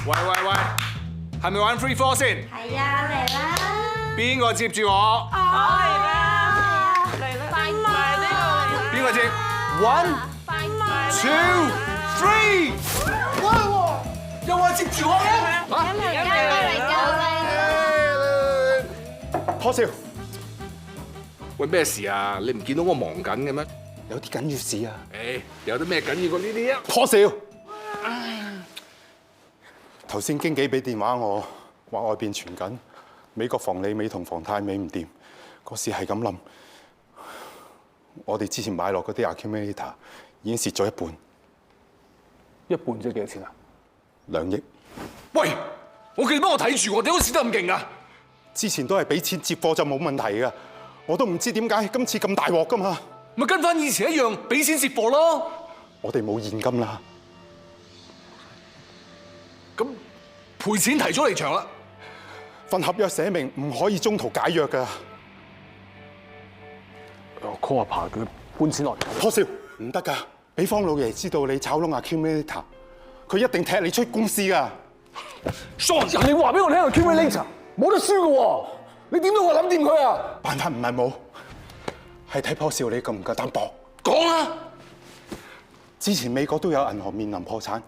喂，係咪玩 free fall 先？係啊，嚟啦！邊個接住我？我嚟啦！快呢個！邊個接 ？One, two, three！ 喂，又話接住我嘅？破少，喂，咩事啊？你唔見到我忙緊嘅咩？有啲緊要事啊！誒，有啲咩緊要過呢啲啊？破少，頭先經紀俾電話我，話外邊傳緊美國房利美同房太美唔掂，個市係咁冧。我哋之前買落嗰啲 accumulator 已經蝕咗一半，一半即係幾多錢啊2億。喂，我記得幫我睇住我，點解蝕得咁勁啊？之前都係俾錢接貨就冇問題㗎，我都唔知點解今次咁大鑊㗎嘛。咪跟翻以前一樣，俾錢接貨咯。我哋冇現金啦，咁賠錢提早離場啦。份合約寫明唔可以中途解約㗎。我 call 阿爸叫佢搬錢落嚟。破少唔得㗎，俾方老爺知道你炒窿 accumulator， 佢一定踢你出公司㗎。你話俾我聽 accumulator 冇得輸㗎喎，你點到我諗掂佢啊？辦法唔係冇，係睇破少你夠唔夠膽搏。講啦！之前美國都有銀行面臨破產，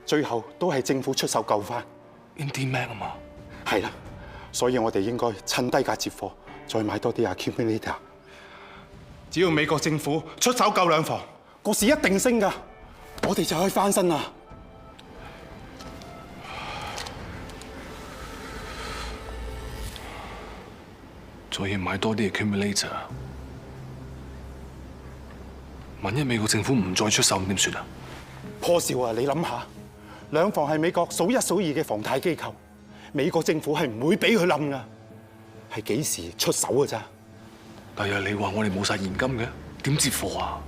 最後都係政府出手救翻。IndyMac 啊嘛，係啦，所以我哋應該趁低價接貨，再買多啲 accumulator。只要美國政府出手救兩房，個市一定升㗎，我哋就可以翻身啦。再要買多啲 accumulator。萬一美國政府唔再出手，點算啊？破少啊，你諗下，兩房係美國數一數二嘅房貸機構，美國政府係唔會俾佢冧㗎，係幾時出手㗎咋？但係你話我哋冇晒現金嘅，點接貨啊？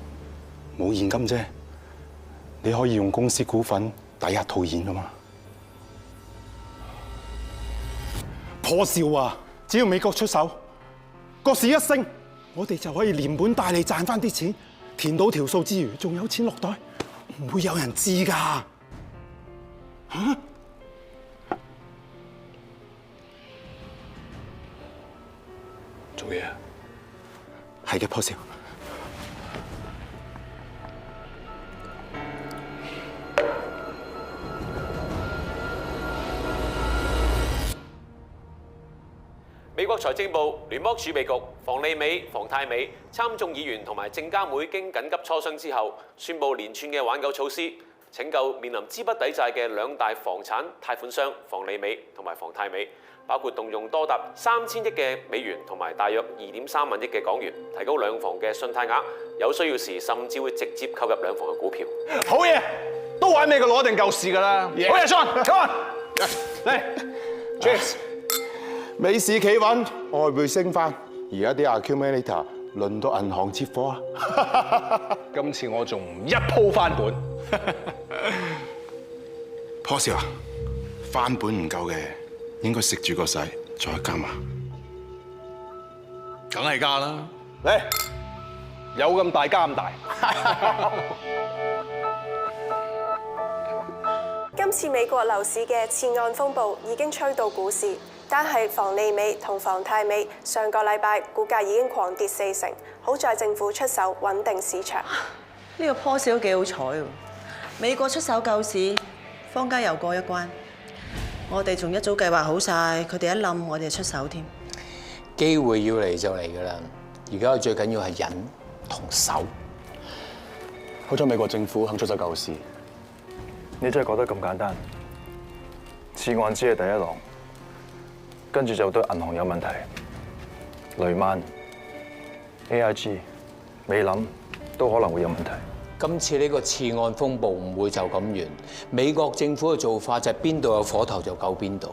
冇現金啫，你可以用公司股份抵押套現㗎嘛。破少啊，只要美國出手，個市一升，我哋就可以連本帶利賺翻啲錢，填到條數之餘，仲有錢落袋，唔會有人知㗎。嚇？做嘢。係嘅，破少。美國財政部、聯邦儲備局、房利美、房太美參眾議員同埋證監會經緊急磋商之後，宣布連串嘅挽救措施，拯救面臨資不抵債嘅兩大房產貸款商房利美同埋房太美，包括動用多達3000億嘅美元同埋大約2.3萬億嘅港元，提高兩房嘅信貸額，有需要時甚至會直接購入兩房嘅股票。好嘢，都玩美國攞定救市㗎啦！好嘢 ，John，come on，嚟 ，James。美市企穩，外匯升翻，而家啲 accumulator 輪到銀行接貨啊！今次我仲一鋪翻本。破少啊，翻本唔夠嘅，應該食住個勢再加碼。梗係加啦！嚟，有咁大加咁大。今次美國樓市嘅次按風暴已經吹到股市，單係房利美同房太美上個禮拜股價已經狂跌40%，好在政府出手穩定市場。呢個坡市都幾好彩喎！美國出手救市，坊間又過一關。我哋仲一早計劃好晒，佢哋一冧，我哋就出手添。機會要嚟就嚟㗎啦！而家最緊要係忍同守。好彩美國政府肯出手救市。你真係覺得咁簡單？次按只係第一浪，跟住就對銀行有問題，雷曼、AIG、美林都可能會有問題。今次呢個次按風暴唔會就咁完，美國政府嘅做法就係邊度有火頭就救邊度。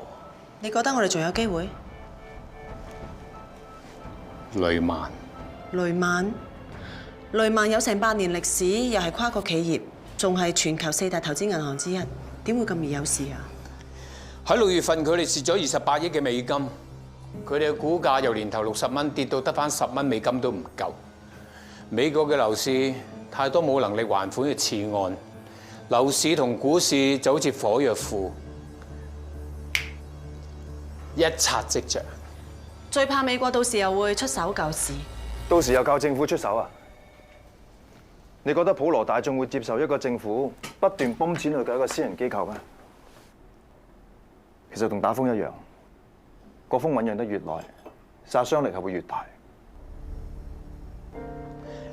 你覺得我哋仲有機會？雷曼，雷曼有成8年歷史，又係跨國企業，仲係全球4大投資銀行之一，點會咁易有事啊？喺6月份佢哋蝕咗28億嘅美金，佢哋嘅股價由年頭60蚊跌到得返10蚊美金都唔夠。美國嘅樓市太多冇能力還款嘅次按，樓市同股市就好似火藥庫，一擦即着。最怕美國到時又會出手救市。到時又靠政府出手啊？你覺得普羅大眾會接受一個政府不斷泵錢去救一個私人機構咩？其實同打風一樣，個風醞釀得越耐，殺傷力係會越大。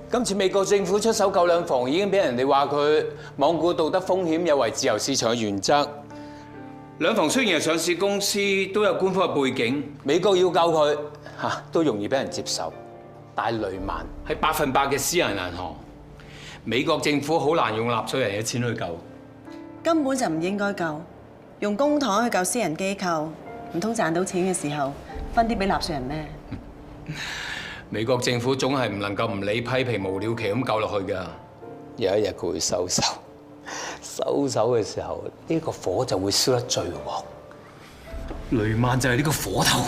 今次美國政府出手救兩房，已經俾人哋話佢罔顧道德風險，有違自由市場嘅原則。兩房雖然係上市公司，都有官方嘅背景，美國要救佢都容易俾人接受。但係雷曼係100%嘅私人銀行，美國政府好難用納稅人嘅錢去救。根本就唔應該救，用公帑去救私人機構，唔通賺到錢嘅時候分啲俾納稅人咩？美國政府總係唔能夠唔理批評，無了期咁救落去㗎。有一日佢會收手，收手嘅時候，呢個火就會燒得最旺。雷曼就係呢個火頭。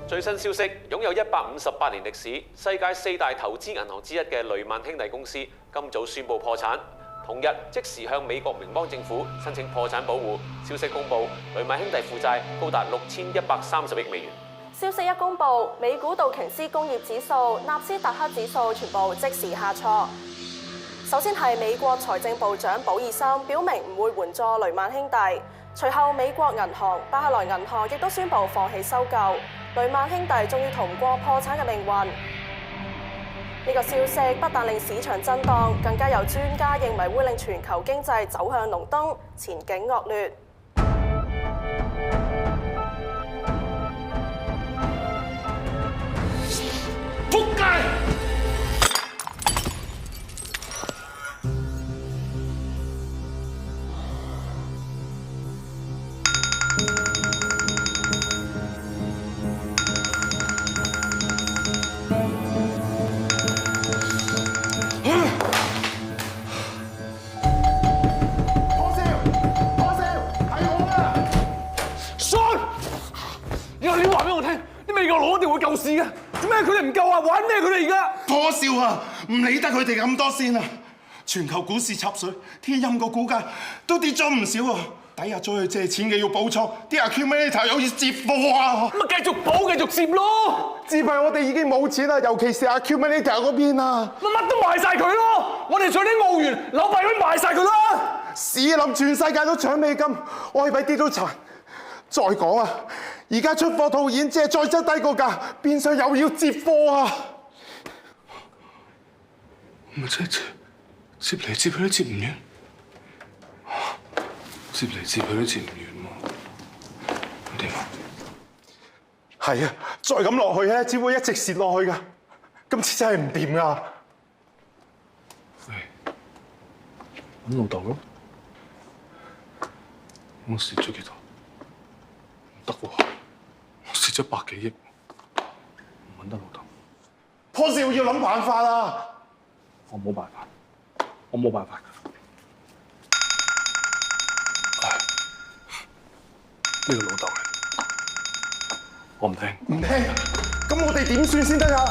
最新消息，擁有158年歷史、世界4大投資銀行之一嘅雷曼兄弟公司，今早宣布破產。同日即時向美國聯邦政府申請破產保護。消息公布，雷曼兄弟負債高達6130億美元。消息一公布，美股道瓊斯工業指數、納斯達克指數全部即時下挫。首先係美國財政部長保爾森表明唔會援助雷曼兄弟，隨後美國銀行巴克萊銀行亦都宣布放棄收購。雷曼兄弟終於逃唔過破產嘅命運。呢個消息不但令市場震盪，更加有專家認為會令全球經濟走向隆冬，前景惡劣。仆街！救市嘅，做咩佢哋唔救啊？玩咩佢哋而家？破笑啊！唔理得佢哋咁多先啊！全球股市插水，天陰個股價都跌咗唔少啊！抵押咗去借錢嘅要補倉，啲 accumulator 又要接貨啊！咁咪繼續補，繼續接咯！只係我哋已經冇錢啦，尤其是 accumulator 嗰邊啊！乜都賣晒佢咯！我哋仲有啲澳元、紐幣都賣晒佢啦！市林全世界都搶美金，外幣跌到殘。再講啊！而家出貨套現，即係再質低個價，變相又要接貨啊！咪即係接嚟接去都接唔完，接嚟接去都接唔完喎，咁點啊？係啊，再咁落去咧，只會一直蝕落去㗎。今次真係唔掂㗎。喂，揾老豆咯，我蝕咗幾多？唔得喎，我蝕咗100幾億，唔揾得老豆。破少要諗辦法啊！我冇辦法，我冇辦法㗎。呢個老豆嚟，我唔聽。唔聽，咁我哋點算先得啊？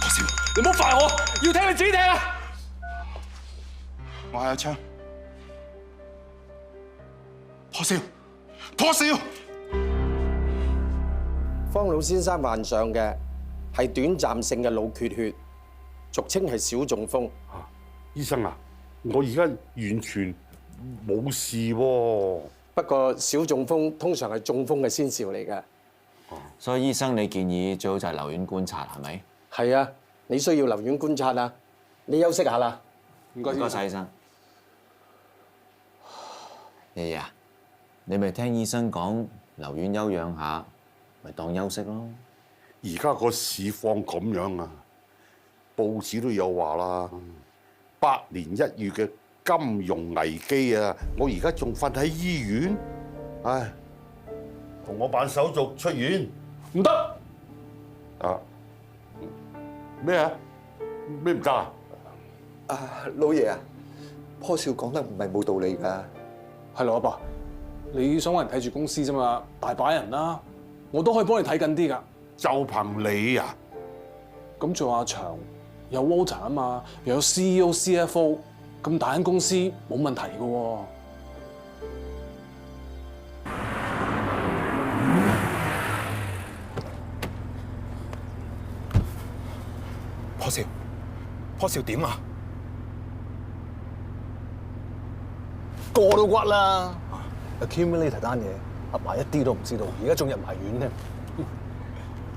破少，你唔好煩我，要聽你自己聽啊！我係阿昌，破少，破少。方老先生患上嘅係短暫性嘅腦缺血，俗稱係小中風。醫生啊，我而家完全冇事喎。不過小中風通常係中風嘅先兆嚟嘅。所以醫生你建議最好就係留院觀察，係咪？係啊，你需要留院觀察啊。你休息下啦。唔該晒醫生。爺爺啊，你咪聽醫生講留院休養下，咪當休息咯。而家個市況咁樣啊，報紙都有話啦，8年1遇嘅金融危機啊！我而家仲瞓喺醫院，唉，同我辦手續出院唔得啊！咩啊？咩唔得啊？老爺啊，破少講得唔係冇道理㗎。係咯，阿爸，你想揾人睇住公司啫嘛，大把人啦，我都可以幫你睇緊啲㗎。就憑你啊？咁做阿祥有 Walter 啊嘛，又有 CEO、CFO， 咁大間公司冇問題嘅喎。破少點啊？個都屈啦 ！Accumulator 單嘢，阿爸一啲都唔知道，而家仲入埋院添。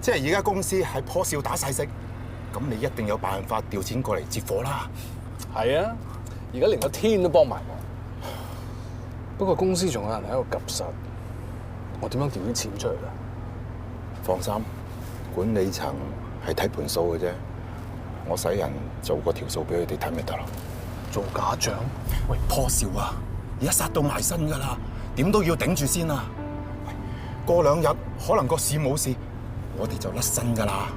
即係而家公司係破少打晒息，咁你一定有辦法調錢過嚟接貨啦。係啊，而家連個天都幫埋我。不過公司仲有人喺度急實，我點樣調啲錢出嚟咧？放心，管理層係睇盤數嘅啫。我使人做個條數俾佢哋睇咪得咯。做假帳？喂，破少啊！而家殺到埋身㗎啦，點都要頂住先啊！喂，過2日可能個市冇事，我哋就甩身㗎啦。